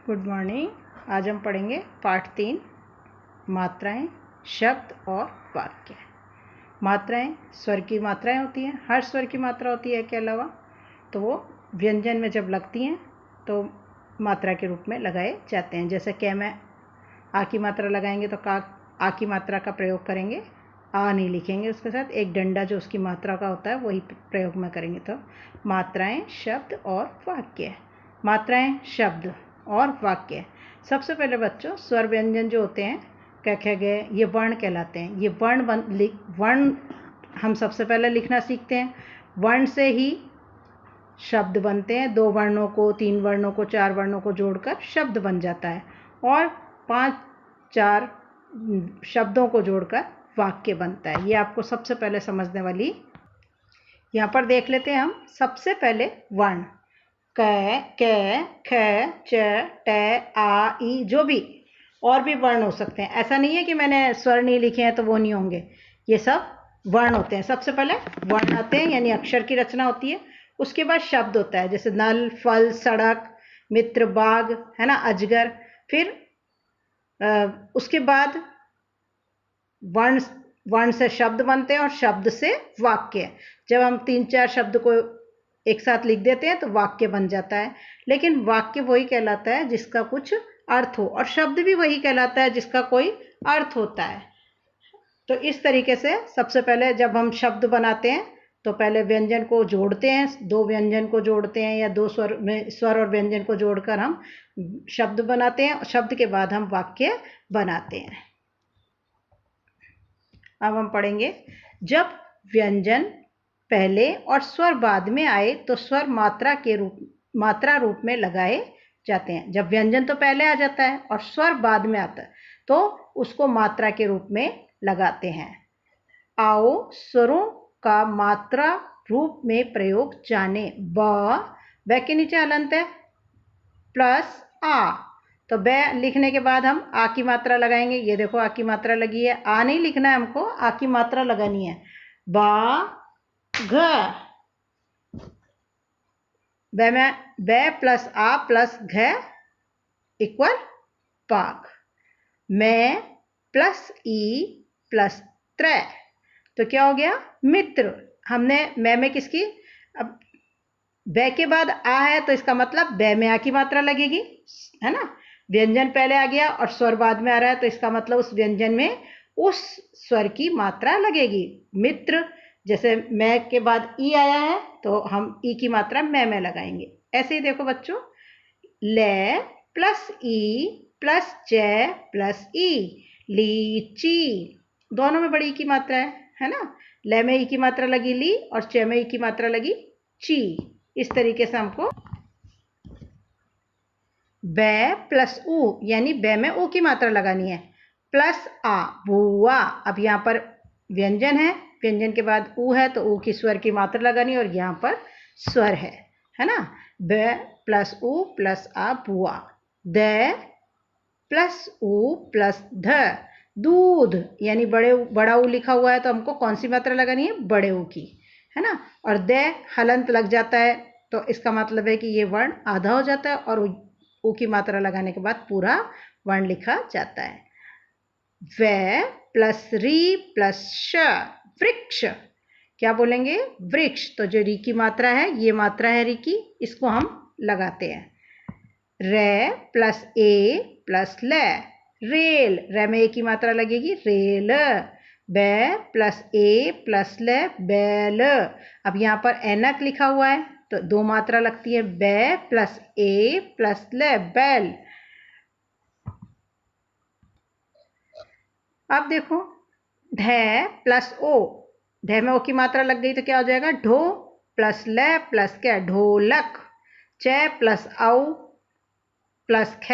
Good morning. आज हम पढ़ेंगे पाठ 3 मात्राएं, शब्द और वाक्य। मात्राएं स्वर की मात्राएं होती हैं, हर स्वर की मात्रा होती है के अलावा, तो वो व्यंजन में जब लगती हैं तो मात्रा के रूप में लगाए जाते हैं। जैसे कै में आ की मात्रा लगाएंगे तो का आ की मात्रा का प्रयोग करेंगे, आ नहीं लिखेंगे, उसके साथ एक डंडा जो उसकी मात्रा का होता है वही प्रयोग में करेंगे। तो मात्राएं, शब्द और वाक्य। मात्राएं, शब्द और वाक्य। सबसे पहले बच्चों, स्वर व्यंजन जो होते हैं क्या क्या गए, ये वर्ण कहलाते हैं। ये वर्ण हम सबसे पहले लिखना सीखते हैं। वर्ण से ही शब्द बनते हैं। 2 वर्णों को, 3 वर्णों को, 4 वर्णों को जोड़कर शब्द बन जाता है, और 5-4 शब्दों को जोड़कर वाक्य बनता है। ये आपको सबसे पहले समझने वाली। यहाँ पर देख लेते हैं हम। सबसे पहले वर्ण क, ख, च, ट, आ, ई, जो भी और भी वर्ण हो सकते हैं। ऐसा नहीं है कि मैंने स्वर नहीं लिखे हैं तो वो नहीं होंगे, ये सब वर्ण होते हैं। सबसे पहले वर्ण आते हैं, यानी अक्षर की रचना होती है। उसके बाद शब्द होता है, जैसे नल, फल, सड़क, मित्र, बाघ, है ना, अजगर। फिर उसके बाद वर्ण से शब्द बनते हैं और शब्द से वाक्य। जब हम 3-4 शब्द को एक साथ लिख देते हैं तो वाक्य बन जाता है। लेकिन वाक्य वही कहलाता है जिसका कुछ अर्थ हो, और शब्द भी वही कहलाता है जिसका कोई अर्थ होता है। तो इस तरीके से सबसे पहले जब हम शब्द बनाते हैं तो पहले व्यंजन को जोड़ते हैं, 2 व्यंजन को जोड़ते हैं, या 2 स्वर और व्यंजन को जोड़कर हम शब्द बनाते हैं। शब्द के बाद हम वाक्य बनाते हैं। अब हम पढ़ेंगे, जब व्यंजन पहले और स्वर बाद में आए तो स्वर मात्रा रूप में लगाए जाते हैं। जब व्यंजन तो पहले आ जाता है और स्वर बाद में आता है तो उसको मात्रा के रूप में लगाते हैं। आओ स्वरों का मात्रा रूप में प्रयोग जाने। ब के नीचे हलंत है, प्लस आ, तो ब लिखने के बाद हम आ की मात्रा लगाएंगे। ये देखो आ की मात्रा लगी है, आ नहीं लिखना है हमको, आ की मात्रा लगानी है। बा घ, ब प्लस आ प्लस घ इक्वल बाघ। मैं प्लस ई प्लस त्रै, तो क्या हो गया, मित्र। हमने मैं में किसकी, अब ब के बाद आ है तो इसका मतलब ब में आ की मात्रा लगेगी, है ना। व्यंजन पहले आ गया और स्वर बाद में आ रहा है तो इसका मतलब उस व्यंजन में उस स्वर की मात्रा लगेगी। मित्र, जैसे मैं के बाद ई आया है तो हम ई की मात्रा मैं में लगाएंगे। ऐसे ही देखो बच्चों, ले प्लस ई प्लस च प्लस ई, लीची। दोनों में बड़ी ई की मात्रा है ना। ले में ई की मात्रा लगी ली और च में ई की मात्रा लगी ची। इस तरीके से हमको ब प्लस ऊ, यानी ब में ऊ की मात्रा लगानी है, प्लस आ, बुआ। अब यहाँ पर व्यंजन है, व्यंजन के बाद ऊ है तो ऊ की स्वर की मात्रा लगानी है, और यहाँ पर स्वर है ना। ब प्लस ऊ प्लस आ, बुआ। द प्लस ऊ प्लस ध, दूध, यानी बड़ा ऊ लिखा हुआ है तो हमको कौन सी मात्रा लगानी है, बड़े ऊ की, है ना। और द हलंत लग जाता है तो इसका मतलब है कि ये वर्ण आधा हो जाता है, और ऊ की मात्रा लगाने के बाद पूरा वर्ण लिखा जाता है। व प्लस री प्लस श, वृक्ष। क्या बोलेंगे, वृक्ष। तो जो री की मात्रा है, ये मात्रा है री की, इसको हम लगाते हैं। रे प्लस ए प्लस ल, रेल। रे में ए की मात्रा लगेगी, रेल। ब प्लस ए प्लस ल, बैल। अब यहाँ पर एनक लिखा हुआ है तो 2 मात्रा लगती है, ब प्लस ए प्लस ल, बैल। अब देखो, ढ प्लस ओ, ढ में ओ की मात्रा लग गई तो क्या हो जाएगा, ढो प्लस ल प्लस क्या, ढोलक। च प्लस औ प्लस ख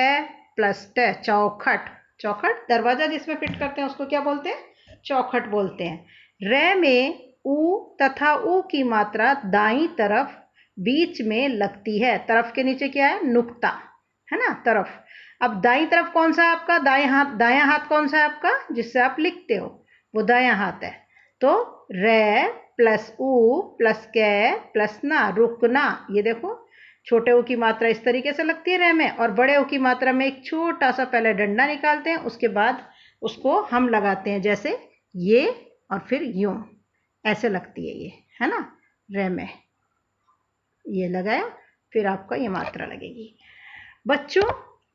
प्लस ट, चौखट। चौखट, दरवाजा जिसमें फिट करते हैं उसको क्या बोलते हैं, चौखट बोलते हैं। रे में ऊ तथा ऊ की मात्रा दाईं तरफ बीच में लगती है। तरफ के नीचे क्या है, नुक्ता, है ना, तरफ। अब दाईं तरफ कौन सा है आपका, दायां हाथ कौन सा है आपका, जिससे आप लिखते हो, वो दायां हाथ है। तो रे प्लस ऊ प्लस कै प्लस ना, रुकना। ये देखो, छोटे ऊ की मात्रा इस तरीके से लगती है रे में, और बड़े ऊ की मात्रा में एक छोटा सा पहले डंडा निकालते हैं, उसके बाद उसको हम लगाते हैं, जैसे ये और फिर यूं, ऐसे लगती है ये, है ना, रे में। ये लगाया, फिर आपका ये मात्रा लगेगी। बच्चों,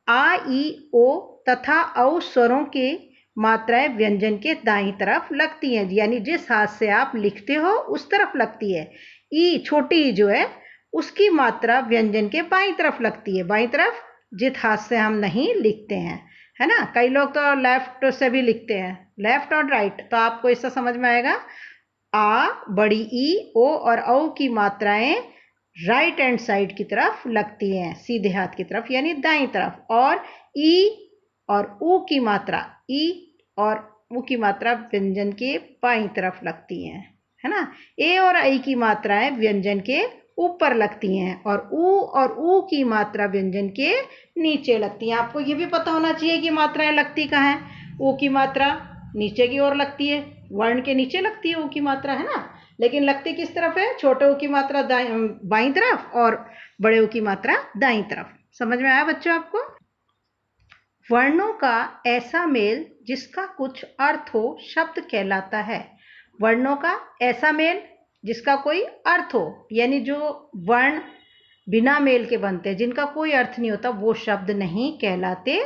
आ ई ओ तथा औ स्वरों के मात्राएं व्यंजन के दाईं तरफ लगती हैं, यानी जिस हाथ से आप लिखते हो उस तरफ लगती है। ई, छोटी ई जो है, उसकी मात्रा व्यंजन के बाईं तरफ लगती है, बाईं तरफ, जिस हाथ से हम नहीं लिखते हैं, है ना। कई लोग तो लेफ्ट से भी लिखते हैं, लेफ्ट और राइट, तो आपको इससे समझ में आएगा। आ, बड़ी ई, ओ और औ की मात्राएं राइट हैंड साइड की तरफ लगती हैं, सीधे हाथ की तरफ, यानी दाईं तरफ। और ई और ऊ की मात्रा, ई और ऊ की मात्रा व्यंजन के बाईं तरफ लगती हैं, है ना। ए और आई की मात्राएं व्यंजन के ऊपर लगती हैं, और ऊ की मात्रा व्यंजन के नीचे लगती हैं। आपको ये भी पता होना चाहिए कि मात्राएं लगती कहाँ हैं। ऊ की मात्रा नीचे की ओर लगती है, वर्ण के नीचे लगती है ऊ की मात्रा, है ना। लेकिन लगती किस तरफ है? छोटे ऊ की मात्रा बाईं तरफ और बड़े ऊ की मात्रा दाईं तरफ। समझ में आया बच्चों आपको? वर्णों का ऐसा मेल जिसका कुछ अर्थ हो शब्द कहलाता है। वर्णों का ऐसा मेल जिसका कोई अर्थ हो, यानी जो वर्ण बिना मेल के बनते हैं, जिनका कोई अर्थ नहीं होता, वो शब्द नहीं कहलाते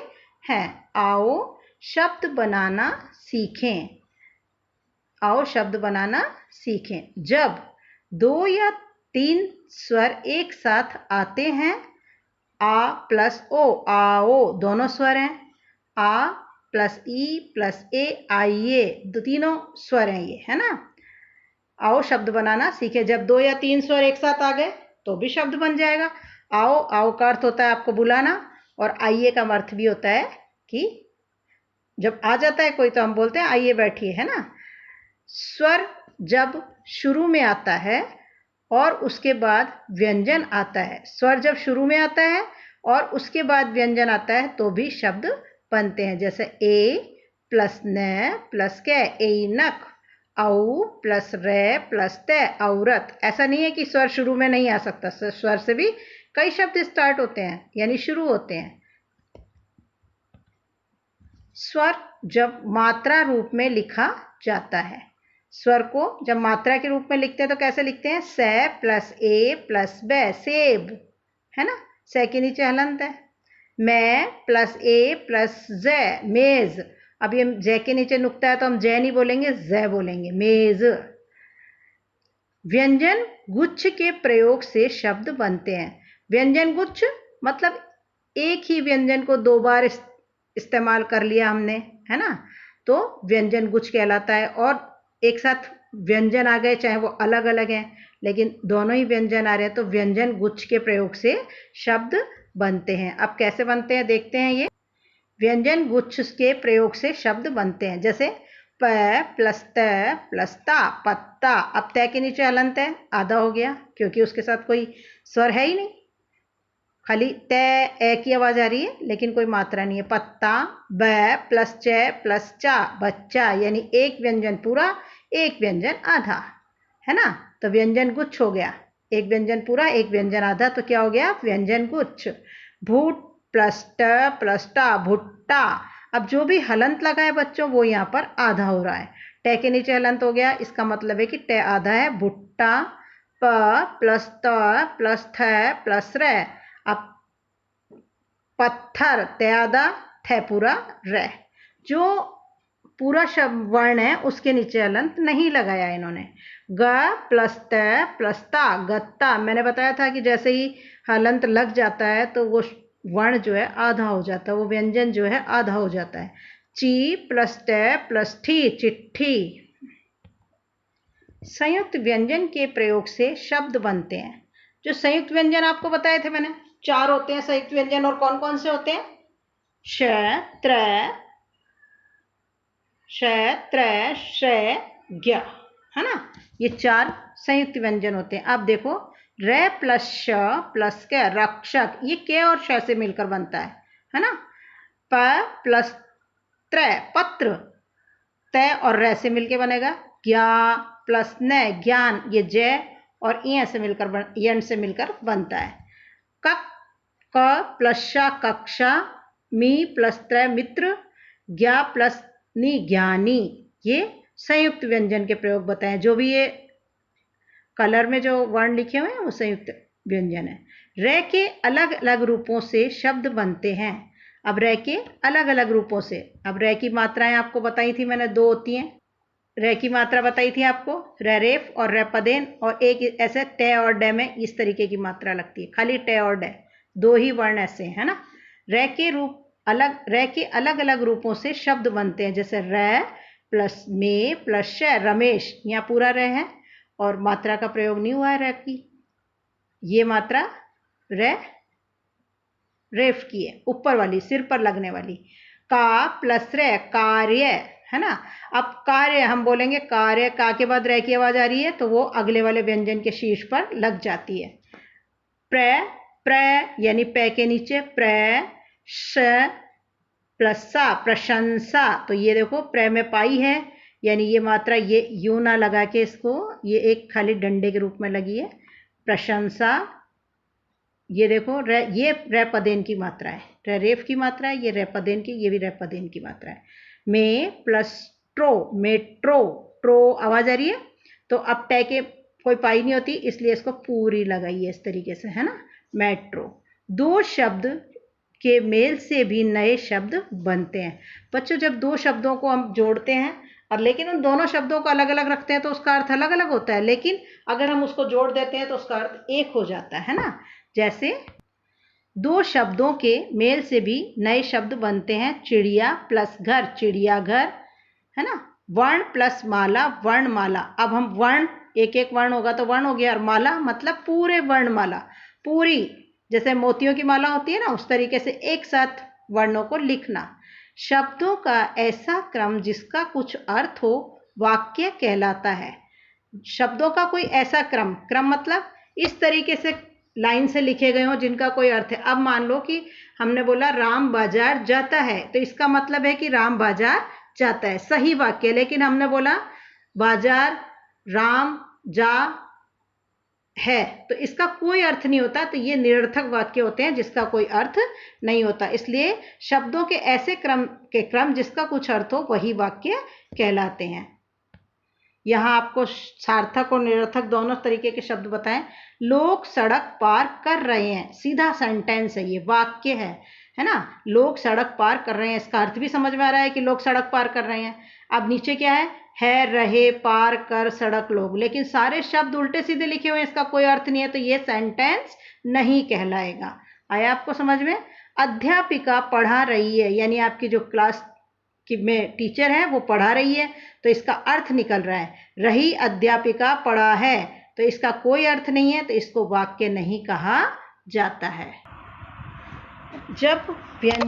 हैं। आओ शब्द बनाना सीखें। आओ शब्द बनाना सीखें। जब 2 या 3 स्वर एक साथ आते हैं, आ प्लस ओ, आओ, दोनों स्वर हैं। आ प्लस ई प्लस ए, आइए, तीनों स्वर हैं ये, है ना। आओ शब्द बनाना सीखे। जब 2 या 3 स्वर एक साथ आ गए तो भी शब्द बन जाएगा। आओ, आओ का अर्थ होता है आपको बुलाना, और आइए का अर्थ भी होता है कि जब आ जाता है कोई तो हम बोलते हैं आइए बैठिए, है ना। स्वर जब शुरू में आता है और उसके बाद व्यंजन आता है, स्वर जब शुरू में आता है और उसके बाद व्यंजन आता है तो भी शब्द बनते हैं। जैसे ए प्लस न प्लस कै, ऐनक। औ प्लस रे प्लस तै, औरत। ऐसा नहीं है कि स्वर शुरू में नहीं आ सकता, स्वर से भी कई शब्द स्टार्ट होते हैं, यानी शुरू होते हैं। स्वर जब मात्रा रूप में लिखा जाता है, स्वर को जब मात्रा के रूप में लिखते हैं तो कैसे लिखते हैं? से प्लस ए प्लस बै, सेब, है ना। से के नीचे हलंत है। मैं प्लस ए प्लस जै, मेज। अब ये जै के नीचे नुक्ता है तो हम जै नहीं बोलेंगे, जै बोलेंगे, मेज। व्यंजन गुच्छ के प्रयोग से शब्द बनते हैं। व्यंजन गुच्छ मतलब एक ही व्यंजन को 2 बार इस्तेमाल कर लिया हमने, है ना, तो व्यंजन गुच्छ कहलाता है। और एक साथ व्यंजन आ गए, चाहे वो अलग अलग हैं, लेकिन दोनों ही व्यंजन आ रहे हैं, तो व्यंजन गुच्छ के प्रयोग से शब्द बनते हैं। अब कैसे बनते हैं देखते हैं। ये व्यंजन गुच्छ के प्रयोग से शब्द बनते हैं। जैसे प प्लस त प्लस ता, पत्ता। अब तय के नीचे हलंत है, आधा हो गया, क्योंकि उसके साथ कोई स्वर है ही नहीं, खाली तय ए की आवाज आ रही है, लेकिन कोई मात्रा नहीं है। पत्ता। ब प्लस च प्लस चा, बच्चा, यानी एक व्यंजन पूरा, एक व्यंजन आधा, है ना। तो व्यंजन गुच्छ हो गया, एक व्यंजन पूरा, एक व्यंजन आधा, तो क्या हो गया? व्यंजन गुच्छ। भूट प्लस ट प्लस टा, भुट्टा। अब जो भी हलंत लगा है बच्चों, वो यहाँ पर आधा हो रहा है। टे के नीचे हलंत हो गया, इसका मतलब है कि टे आधा है। भुट्टा। प प्लस त प्लस थ प्लस रे। अब पत्थर, ते आधा, थे पूरा, रे। जो पूरा शब्द वर्ण है उसके नीचे हलंत नहीं लगाया इन्होंने। ग प्लस त प्लस ता, गत्ता। मैंने बताया था कि जैसे ही हलंत लग जाता है तो वो वर्ण जो है आधा हो जाता है, वो व्यंजन जो है आधा हो जाता है। ची प्लस ट प्लस ठी, चिट्ठी। संयुक्त व्यंजन के प्रयोग से शब्द बनते हैं। जो संयुक्त व्यंजन आपको बताए थे मैंने, 4 होते हैं संयुक्त व्यंजन, और कौन कौन से होते हैं? श, त्र, श, त्र, श, ज्ञ, है ना। ये 4 संयुक्त व्यंजन होते हैं। अब देखो, रे प्लस श प्लस क, रक्षक। ये के और श से मिलकर बनता है ना। प प्लस त्र, पत्र। तय और रे से मिलकर बनेगा। ज्ञा प्लस न, ज्ञान। ये जय और इय से मिलकर यन से मिलकर बनता है। कक क प्लस शा कक्षा, मी प्लस त्र मित्र, ज्ञा प्लस नि ज्ञानी। ये संयुक्त व्यंजन के प्रयोग बताएं। जो भी ये कलर में जो वर्ण लिखे हुए हैं वो संयुक्त व्यंजन है। रे के अलग अलग रूपों से शब्द बनते हैं। अब रे के अलग अलग रूपों से, अब रे की मात्राएं आपको बताई थी मैंने, दो होती हैं। रे की मात्रा बताई थी आपको, रेरेफ और रेपदेन, और एक ऐसे टे और डे में इस तरीके की मात्रा लगती है, खाली टे और डे, दो ही वर्ण ऐसे है ना। रे के अलग अलग रूपों से शब्द बनते हैं, जैसे रे प्लस में प्लस श, रमेश, यहाँ पूरा रे है और मात्रा का प्रयोग नहीं हुआ है रे की, ये मात्रा रे रेफ की है, ऊपर वाली सिर पर लगने वाली। का प्लस रे कार्य, है ना। अब कार्य हम बोलेंगे, कार्य का के बाद रे की आवाज आ रही है तो वो अगले वाले व्यंजन के शीर्ष पर लग जाती है। प्र प्र यानी पै के नीचे प्र श प्लस सा, प्रशंसा। तो ये देखो प्र में पाई है, यानी ये मात्रा ये यूं ना लगा के इसको, ये एक खाली डंडे के रूप में लगी है, प्रशंसा। ये देखो ये रेपदेन की मात्रा है, रेफ की मात्रा है, ये रेपदेन की, ये भी रेपदेन की मात्रा है। में प्लस ट्रो, मेट्रो, ट्रो आवाज आ रही है तो अब टै के कोई पाई नहीं होती, इसलिए इसको पूरी लगाई है इस तरीके से, है ना, मेट्रो। दो शब्द के मेल से भी नए शब्द बनते हैं। बच्चों जब दो शब्दों को हम जोड़ते हैं और लेकिन उन दोनों शब्दों को अलग अलग रखते हैं तो उसका अर्थ अलग अलग होता है, लेकिन अगर हम उसको जोड़ देते हैं तो उसका अर्थ एक हो जाता है ना। जैसे दो शब्दों के मेल से भी नए शब्द बनते हैं, चिड़िया प्लस घर, चिड़ियाघर, है ना। वर्ण प्लस माला, वर्णमाला। अब हम वर्ण, एक एक वर्ण होगा तो वर्ण हो गया, और माला मतलब पूरे वर्णमाला, पूरी, जैसे मोतियों की माला होती है ना, उस तरीके से एक साथ वर्णों को लिखना। शब्दों का ऐसा क्रम जिसका कुछ अर्थ हो वाक्य कहलाता है। शब्दों का कोई ऐसा क्रम, क्रम मतलब इस तरीके से लाइन से लिखे गए हो जिनका कोई अर्थ है। अब मान लो कि हमने बोला राम बाजार जाता है, तो इसका मतलब है कि राम बाजार जाता है, सही वाक्य। लेकिन हमने बोला बाजार राम जा है, तो इसका कोई अर्थ नहीं होता, तो ये निरर्थक वाक्य होते हैं जिसका कोई अर्थ नहीं होता। इसलिए शब्दों के ऐसे क्रम जिसका कुछ अर्थ हो वही वाक्य कहलाते हैं। यहाँ आपको सार्थक और निरर्थक दोनों तरीके के शब्द बताएं। लोग सड़क पार कर रहे हैं, सीधा सेंटेंस है, ये वाक्य है ना। लोग सड़क पार कर रहे हैं, इसका अर्थ भी समझ में आ रहा है कि लोग सड़क पार कर रहे हैं। अब नीचे क्या है रहे, पार कर, सड़क, लोग, लेकिन सारे शब्द उल्टे सीधे लिखे हुए हैं, इसका कोई अर्थ नहीं है, तो ये सेंटेंस नहीं कहलाएगा। आया आपको समझ में। अध्यापिका पढ़ा रही है, यानी आपकी जो क्लास कि में टीचर है वो पढ़ा रही है, तो इसका अर्थ निकल रहा है। रही अध्यापिका पढ़ा है, तो इसका कोई अर्थ नहीं है, तो इसको वाक्य नहीं कहा जाता है। जब व्यंजन